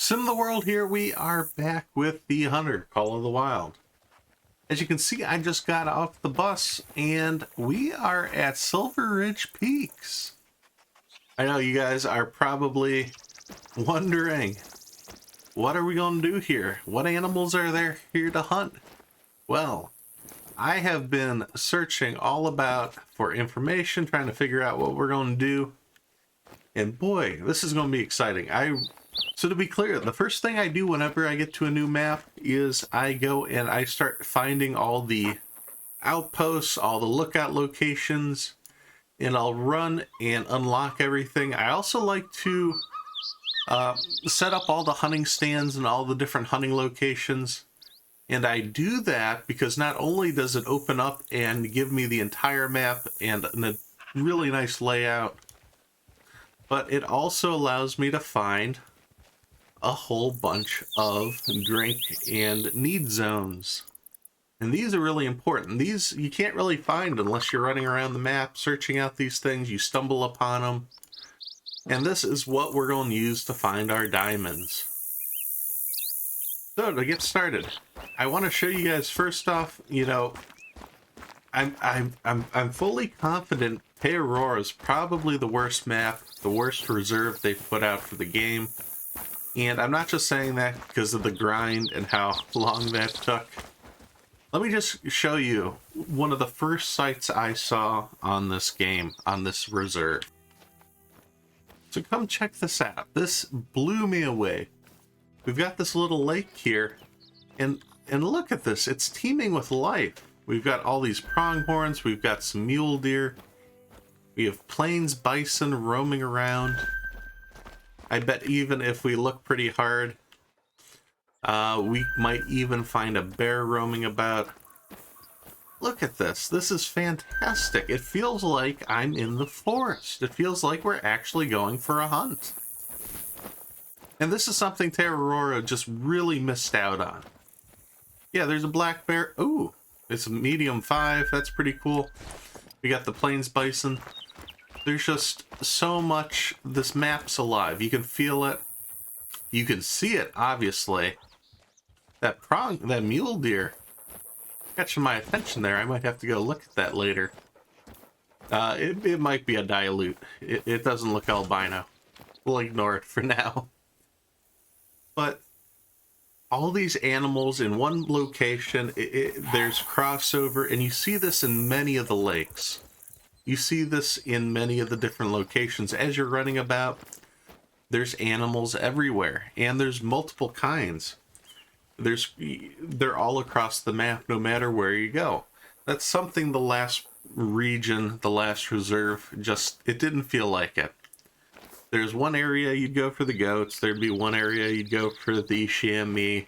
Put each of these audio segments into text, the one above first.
SimTheWorld here. We are back with the Hunter, Call of the Wild. As you can see, I just got off the bus and we are at Silver Ridge Peaks. I know you guys are probably wondering, what are we going to do here? What animals are there here to hunt? Well, I have been searching all about for information, trying to figure out what we're going to do. And boy, this is going to be exciting. So to be clear, the first thing I do whenever I get to a new map is I go and I start finding all the outposts, all the lookout locations, and I'll run and unlock everything. I also like to set up all the hunting stands and all the different hunting locations. And I do that because not only does it open up and give me the entire map and a really nice layout, but it also allows me to find a whole bunch of drink and need zones. And these are really important. These you can't really find unless you're running around the map, searching out these things. You stumble upon them. And this is what we're going to use to find our diamonds. So to get started, I want to show you guys first off, you know, I'm fully confident Te Awaroa is probably the worst map, the worst reserve they've put out for the game. And I'm not just saying that because of the grind and how long that took. Let me just show you one of the first sites I saw on this game, on this reserve. So come check this out. This blew me away. We've got this little lake here, and look at this. It's teeming with life. We've got all these pronghorns. We've got some mule deer. We have plains bison roaming around. I bet even if we look pretty hard, we might even find a bear roaming about. Look at this. This is fantastic. It feels like I'm in the forest. It feels like we're actually going for a hunt. And this is something Te Awaroa just really missed out on. Yeah, there's a black bear. Ooh, it's a medium 5. That's pretty cool. We got the plains bison. There's just so much. This map's alive. You can feel it. You can see it, obviously. That mule deer catching my attention there. I might have to go look at that later. It might be a dilute. It doesn't look albino. We'll ignore it for now. But all these animals in one location, there's crossover, and you see this in many of the lakes. You see this in many of the different locations. As you're running about, there's animals everywhere, and there's multiple kinds. They're all across the map, no matter where you go. That's something the last region, the last reserve, it didn't feel like it. There's one area you'd go for the goats, there'd be one area you'd go for the chamois,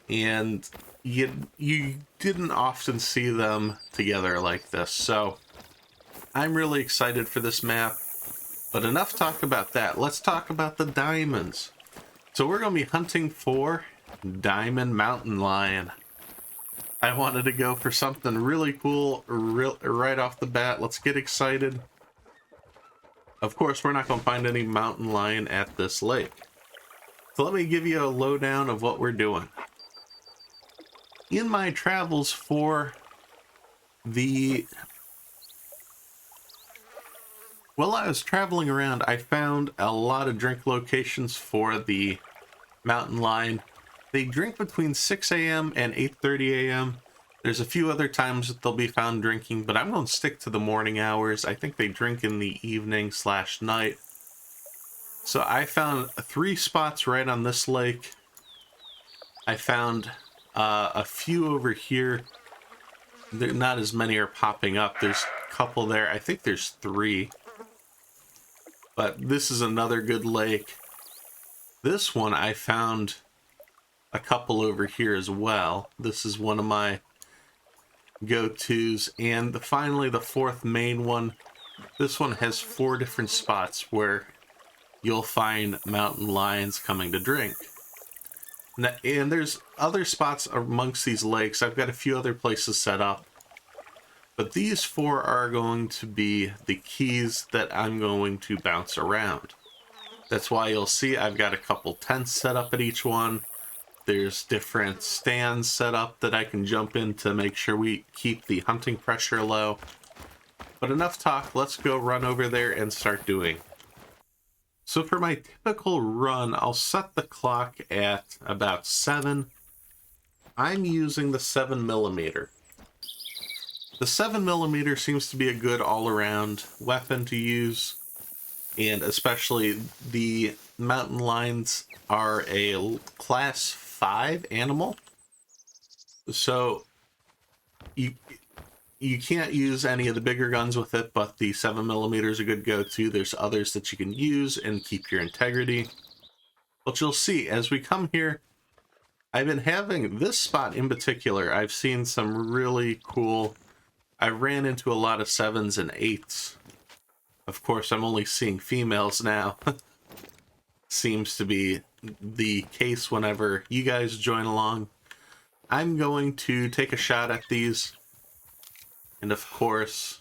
and you didn't often see them together like this. So I'm really excited for this map, but enough talk about that. Let's talk about the diamonds. So we're going to be hunting for diamond mountain lion. I wanted to go for something really cool right off the bat. Let's get excited. Of course, we're not going to find any mountain lion at this lake. So let me give you a lowdown of what we're doing. In my travels for while I was traveling around, I found a lot of drink locations for the mountain lion. They drink between 6 a.m. and 8:30 a.m. There's a few other times that they'll be found drinking, but I'm going to stick to the morning hours. I think they drink in the evening/night. So I found 3 spots right on this lake. I found a few over here. Not as many are popping up. There's a couple there. I think there's 3. But this is another good lake. This one I found a couple over here as well. This is one of my go-tos. And finally, the 4th main one. This one has 4 different spots where you'll find mountain lions coming to drink. And there's other spots amongst these lakes. I've got a few other places set up. But these 4 are going to be the keys that I'm going to bounce around. That's why you'll see I've got a couple tents set up at each one. There's different stands set up that I can jump in to make sure we keep the hunting pressure low. But enough talk, let's go run over there and start doing. So for my typical run, I'll set the clock at about 7. I'm using the 7mm. The 7mm seems to be a good all-around weapon to use, and especially the mountain lions are a class 5 animal, so you can't use any of the bigger guns with it, but the 7mm is a good go-to. There's others that you can use and keep your integrity. But you'll see, as we come here, I've been having this spot in particular. I've seen some really cool... I ran into a lot of 7s and 8s. Of course, I'm only seeing females now. Seems to be the case whenever you guys join along. I'm going to take a shot at these. And of course,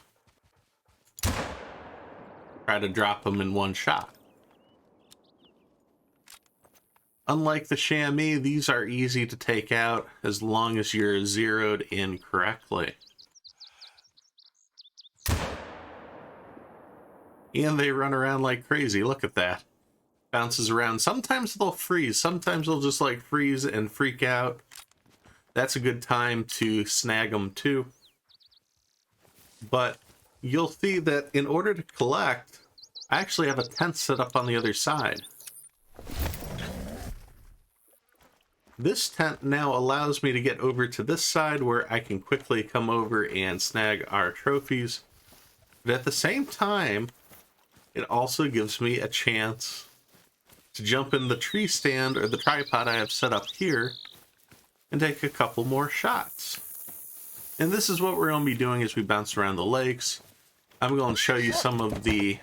try to drop them in one shot. Unlike the chamois, these are easy to take out as long as you're zeroed in correctly. And they run around like crazy. Look at that. Bounces around. Sometimes they'll freeze. Sometimes they'll just like freeze and freak out. That's a good time to snag them too. But you'll see that in order to collect, I actually have a tent set up on the other side. This tent now allows me to get over to this side where I can quickly come over and snag our trophies. But at the same time, it also gives me a chance to jump in the tree stand or the tripod I have set up here and take a couple more shots. And this is what we're going to be doing as we bounce around the lakes. I'm going to show you some of the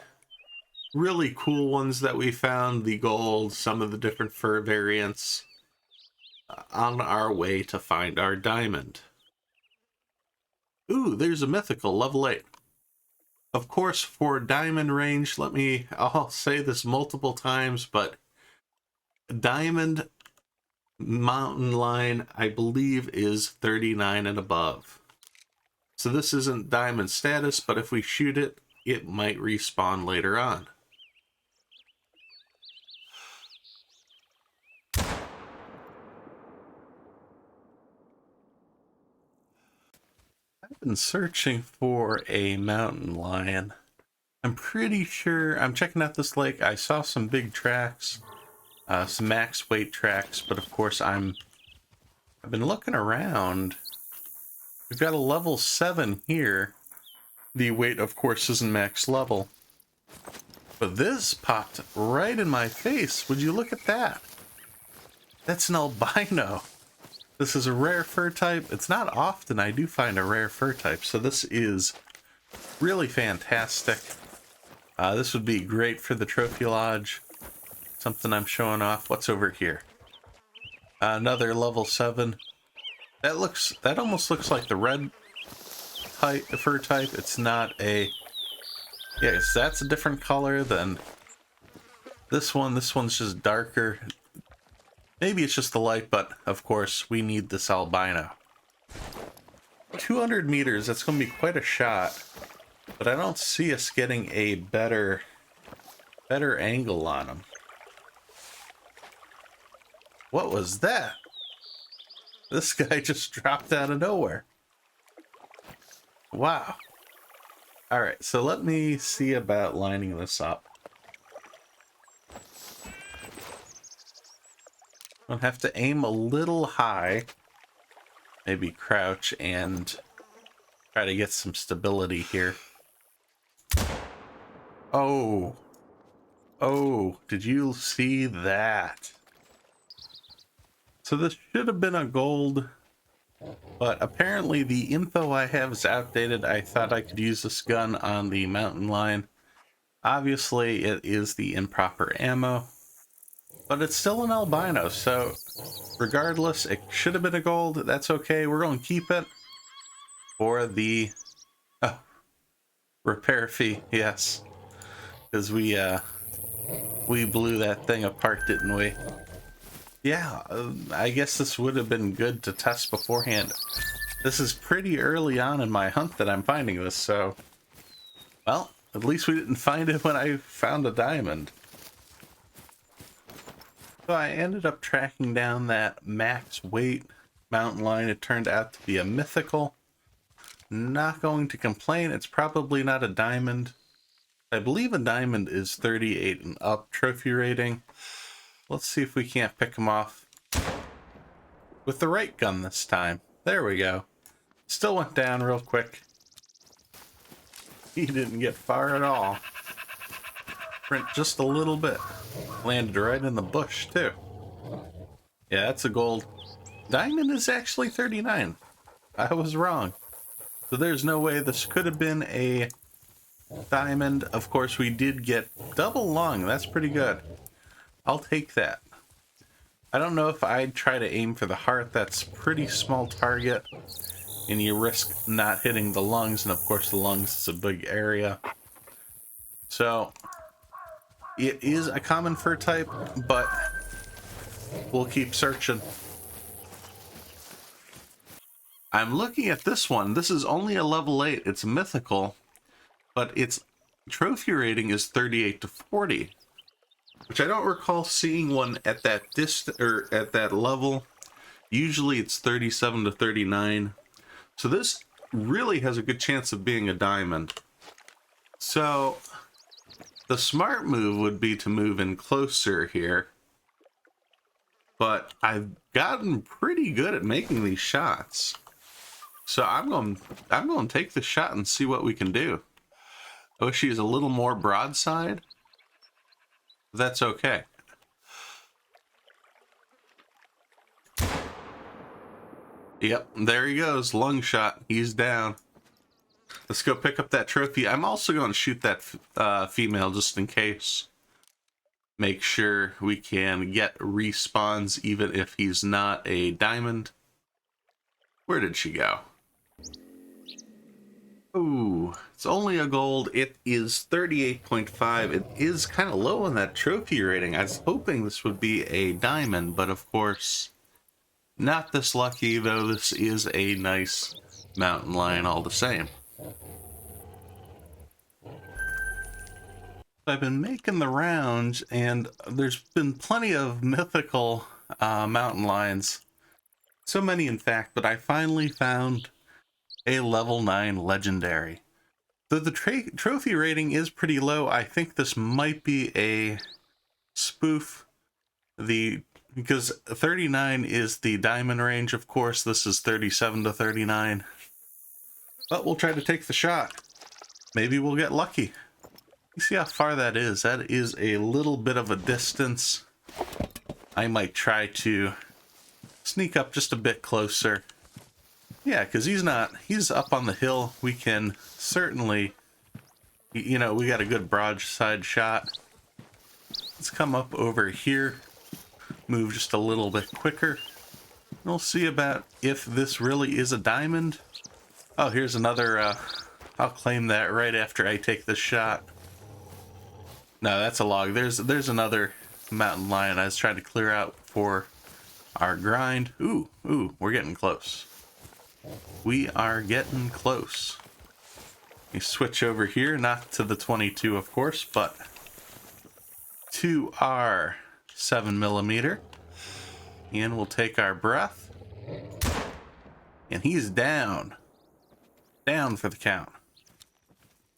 really cool ones that we found, the gold, some of the different fur variants, on our way to find our diamond. Ooh, there's a mythical, level 8. Of course, for diamond range, I'll say this multiple times, but diamond mountain lion, I believe, is 39 and above. So this isn't diamond status, but if we shoot it, it might respawn later on. I've been searching for a mountain lion. I'm pretty sure, I'm checking out this lake, I saw some big tracks, some max weight tracks, but of course I've been looking around. We've got a level 7 here. The weight, of course, isn't max level. But this popped right in my face. Would you look at that? That's an albino. This is a rare fur type. It's not often I do find a rare fur type, so this is really fantastic. This would be great for the trophy lodge. Something I'm showing off. What's over here? Another level 7. That almost looks like the red type, the fur type. It's not a... Yes, that's a different color than this one. This one's just darker. Maybe it's just the light, but of course we need this albino. 200 meters, that's going to be quite a shot. But I don't see us getting a better angle on him. What was that? This guy just dropped out of nowhere. Wow. Alright, so let me see about lining this up. I'll have to aim a little high. Maybe crouch and try to get some stability here. Oh. Oh, did you see that? So this should have been a gold, but apparently the info I have is outdated. I thought I could use this gun on the mountain lion. Obviously, it is the improper ammo, but it's still an albino, so regardless, it should have been a gold. That's okay. We're going to keep it for the repair fee, yes, because we We blew that thing apart, didn't we? Yeah, I guess this would have been good to test beforehand. This is pretty early on in my hunt that I'm finding this, so... Well, at least we didn't find it when I found a diamond. So I ended up tracking down that max weight mountain lion. It turned out to be a mythical. Not going to complain. It's probably not a diamond. I believe a diamond is 38 and up trophy rating. Let's see if we can't pick him off with the right gun this time. There we go. Still went down real quick. He didn't get far at all. Sprint just a little bit. Landed right in the bush too. Yeah, that's a gold. Diamond is actually 39. I was wrong. So there's no way this could have been a diamond. Of course, we did get double lung. That's pretty good. I'll take that. I don't know if I'd try to aim for the heart. That's a pretty small target. And you risk not hitting the lungs. And of course, the lungs is a big area. So it is a common fur type, but we'll keep searching. I'm looking at this one. This is only a level 8. It's mythical, but its trophy rating is 38 to 40, which I don't recall seeing one at that or at that level. Usually it's 37 to 39. So this really has a good chance of being a diamond. So the smart move would be to move in closer here. But I've gotten pretty good at making these shots. So I'm going to take the shot and see what we can do. I wish he was a little more broadside. That's okay. Yep, there he goes. Lung shot. He's down. Let's go pick up that trophy. I'm also going to shoot that female just in case. Make sure we can get respawns even if he's not a diamond. Where did she go? Ooh, it's only a gold. It is 38.5. It is kind of low on that trophy rating. I was hoping this would be a diamond, but of course, not this lucky, though this is a nice mountain lion all the same. I've been making the rounds, and there's been plenty of mythical mountain lions. So many, in fact, but I finally found a level 9 legendary. Though the trophy rating is pretty low, I think this might be a spoof. Because 39 is the diamond range, of course. This is 37 to 39. But we'll try to take the shot. Maybe we'll get lucky. You see how far that is? That is a little bit of a distance. I might try to sneak up just a bit closer. Yeah, because he's up on the hill. We can certainly, you know, we got a good broadside shot. Let's come up over here. Move just a little bit quicker. We'll see about if this really is a diamond. Oh, here's another, I'll claim that right after I take this shot. No, that's a log. There's another mountain lion I was trying to clear out for our grind. Ooh, we're getting close. We are getting close. We switch over here, not to the 22, of course, but to our 7mm. And we'll take our breath. And he's down. Down for the count.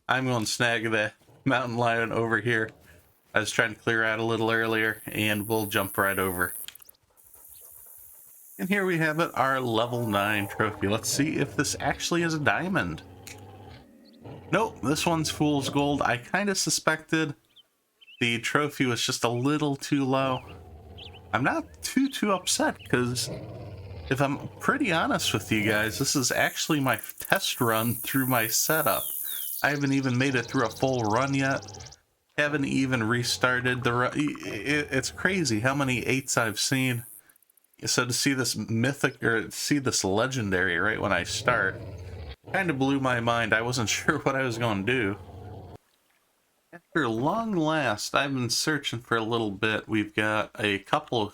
I'm going to snag the mountain lion over here. I was trying to clear out a little earlier, and we'll jump right over. And here we have it, our level 9 trophy. Let's see if this actually is a diamond. Nope, this one's fool's gold. I kind of suspected the trophy was just a little too low. I'm not too upset, because if I'm pretty honest with you guys, this is actually my test run through my setup. I haven't even made it through a full run yet. Haven't even restarted the run. It's crazy how many 8s I've seen. So to see this mythic, or see this legendary right when I start, kind of blew my mind. I wasn't sure what I was going to do. After long last, I've been searching for a little bit. We've got a couple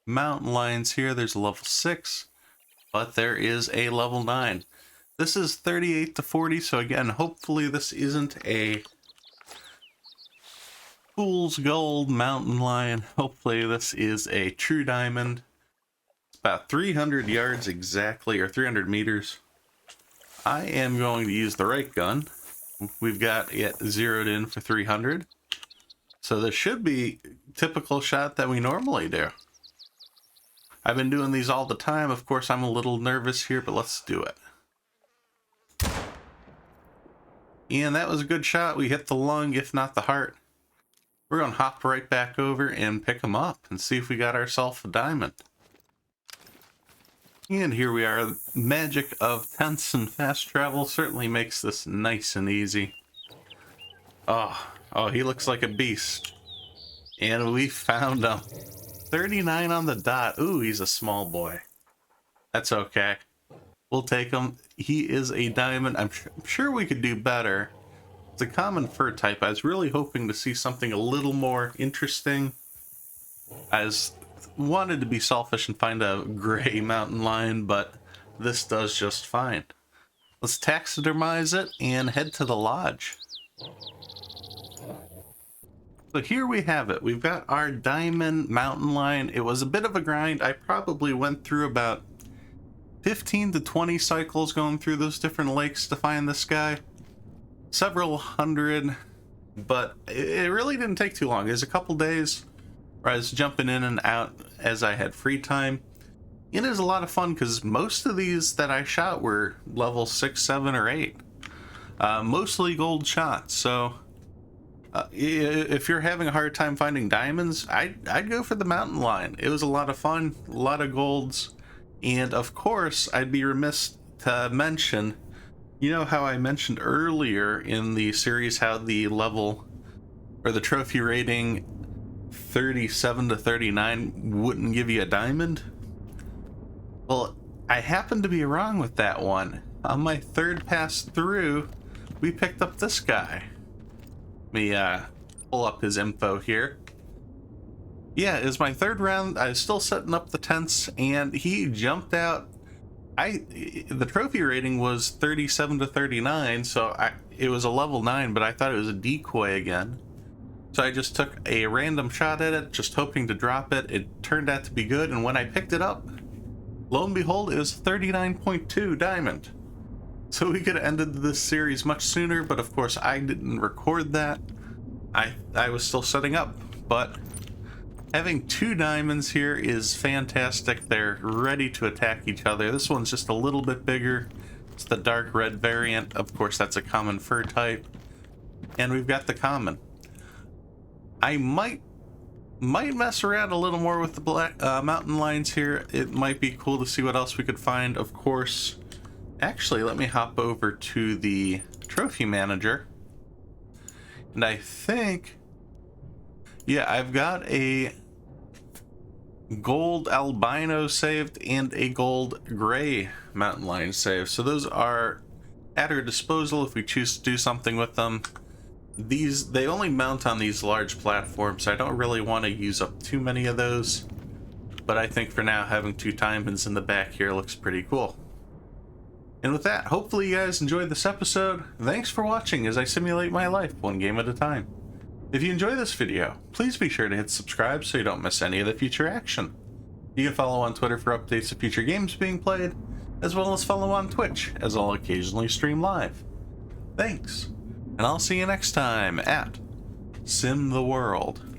mountain lions here. There's a level 6, but there is a level 9. This is 38 to 40, so again, hopefully this isn't a fool's gold mountain lion. Hopefully this is a true diamond. It's about 300 yards exactly, or 300 meters. I am going to use the right gun. We've got it zeroed in for 300. So this should be typical shot that we normally do. I've been doing these all the time. Of course, I'm a little nervous here, but let's do it. And that was a good shot. We hit the lung, if not the heart. We're going to hop right back over and pick them up and see if we got ourselves a diamond. And here we are. Magic of tents and fast travel certainly makes this nice and easy. Oh, he looks like a beast. And we found him. 39 on the dot. Ooh, he's a small boy. That's okay. We'll take him. He is a diamond. I'm sure we could do better. It's a common fur type. I was really hoping to see something a little more interesting. I wanted to be selfish and find a gray mountain lion, but this does just fine. Let's taxidermize it and head to the lodge. So here we have it. We've got our diamond mountain lion. It was a bit of a grind. I probably went through about 15 to 20 cycles going through those different lakes to find this guy. Several hundred, but it really didn't take too long. It was a couple days where I was jumping in and out as I had free time. It is a lot of fun because most of these that I shot were level 6, 7, or 8. Mostly gold shots, so if you're having a hard time finding diamonds, I'd go for the mountain lion. It was a lot of fun, a lot of golds, and of course, I'd be remiss to mention, you know how I mentioned earlier in the series how the level, or the trophy rating 37 to 39 wouldn't give you a diamond? Well, I happened to be wrong with that one. On my third pass through, we picked up this guy. Let me pull up his info here. Yeah, it was my third round. I was still setting up the tents, and he jumped out. The trophy rating was 37 to 39, so it was a level 9, but I thought it was a decoy again. So I just took a random shot at it, just hoping to drop it. It turned out to be good, and when I picked it up, lo and behold, it was 39.2 diamond. So we could have ended this series much sooner, but of course I didn't record that. I was still setting up, but having 2 diamonds here is fantastic. They're ready to attack each other. This one's just a little bit bigger. It's the dark red variant. Of course, that's a common fur type. And we've got the common. I might mess around a little more with the black mountain lions here. It might be cool to see what else we could find. Of course, actually, let me hop over to the trophy manager. And I think, yeah, I've got a gold albino saved and a gold gray mountain lion saved. So those are at our disposal if we choose to do something with them. They only mount on these large platforms, so I don't really want to use up too many of those. But I think for now, having 2 diamonds in the back here looks pretty cool. And with that, hopefully you guys enjoyed this episode. Thanks for watching as I simulate my life one game at a time. If you enjoy this video, please be sure to hit subscribe so you don't miss any of the future action. You can follow on Twitter for updates of future games being played, as well as follow on Twitch, as I'll occasionally stream live. Thanks, and I'll see you next time at SimTheWorld.